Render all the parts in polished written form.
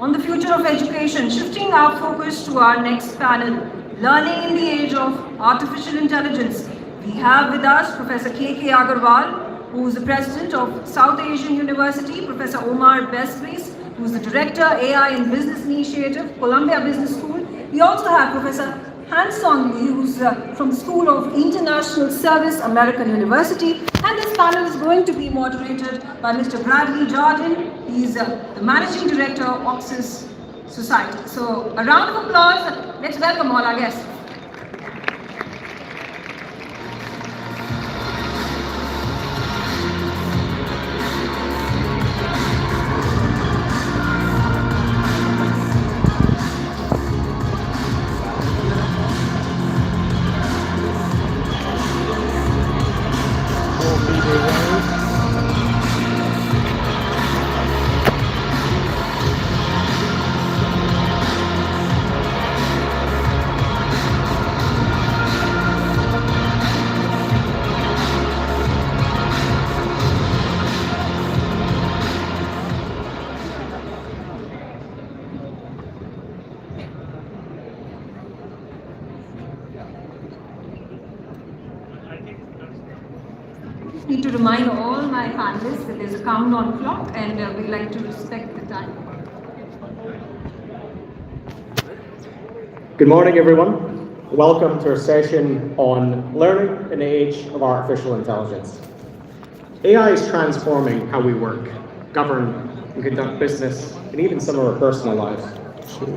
on the future of education, shifting our focus to our next panel, Learning in the Age of Artificial Intelligence. We have with us Professor K.K. Agarwal, who is the President of South Asian University, Professor Omar Bestways, who is the Director, AI and Business Initiative, Columbia Business School. We also have Professor Han-Song Lee, who's from School of International Service, American University. And this panel is going to be moderated by Mr. Bradley Jardine. He's the Managing Director of Oxus Society. So a round of applause. Let's welcome all our guests. Need to remind all my panelists that there's a countdown clock and we'd like to respect the time. Good morning, everyone. Welcome to our session on learning in the age of artificial intelligence. AI is transforming how we work, govern, and conduct business, and even some of our personal lives.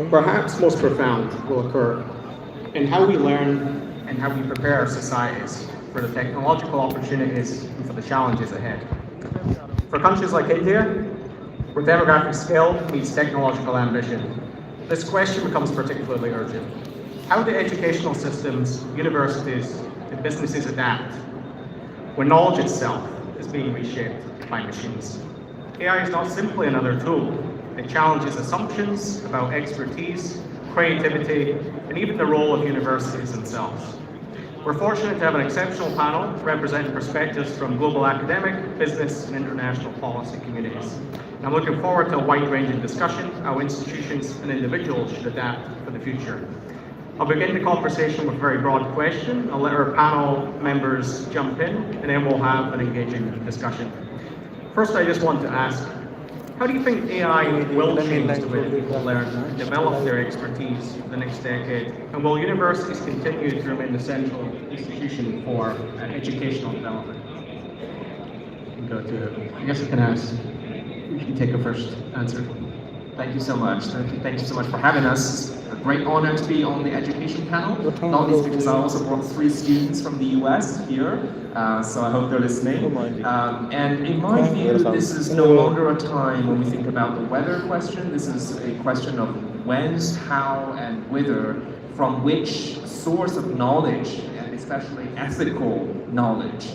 Perhaps most profound will occur in how we learn and how we prepare our societies for the technological opportunities and for the challenges ahead. For countries like India, where demographic scale meets technological ambition, this question becomes particularly urgent. How do educational systems, universities, and businesses adapt when knowledge itself is being reshaped by machines? AI is not simply another tool. It challenges assumptions about expertise, creativity, and even the role of universities themselves. We're fortunate to have an exceptional panel representing perspectives from global academic, business, and international policy communities. And I'm looking forward to a wide-ranging discussion how institutions and individuals should adapt for the future. I'll begin the conversation with a very broad question. I'll let our panel members jump in, and then we'll have an engaging discussion. First, I just want to ask, how do you think AI will change the way people learn and develop their expertise for the next decade? And will universities continue to remain the central institution for educational development? I guess I can ask. You can take a first answer. Thank you so much. Thank you so much for having us. It's a great honor to be on the education panel, not least because I also brought 3 students from the US here, so I hope they're listening. And in my view, this is no longer a time when we think about the whether question. This is a question of when, how, and whither, from which source of knowledge, and especially ethical knowledge,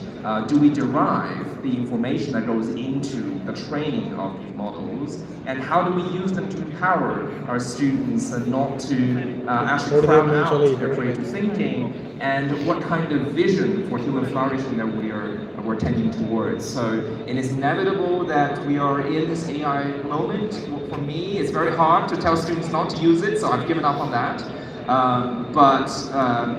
do we derive the information that goes into the training of these models, and how do we use them to empower our students and not to actually crowd out their creative thinking, and what kind of vision for human flourishing that we're tending towards. So it is inevitable that we are in this AI moment. For me, it's very hard to tell students not to use it, so I've given up on that. But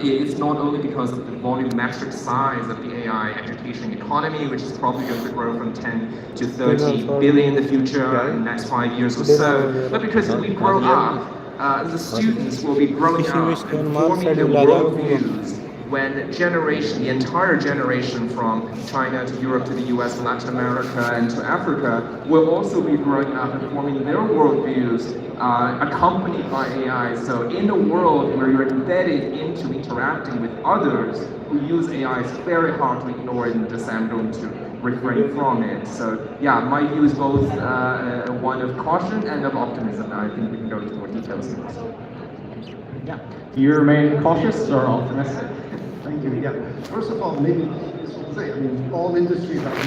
it's not only because of the volumetric size of the AI education economy, which is probably going to grow from 10 to 30 billion in the future in the next 5 years or so, but because as we grow up, the students will be growing up and forming their worldviews when the entire generation from China to Europe to the US and Latin America and to Africa will also be growing up and forming their worldviews accompanied by AI. So in a world where you're embedded into interacting with others who use AI, it's very hard to ignore it and just say I'm going to refrain from it. So yeah, my view is both one of caution and of optimism. I think we can go into more details next. Yeah. Do you remain cautious or optimistic? Thank you. Yeah. First of all, maybe this will say, I mean, all industries are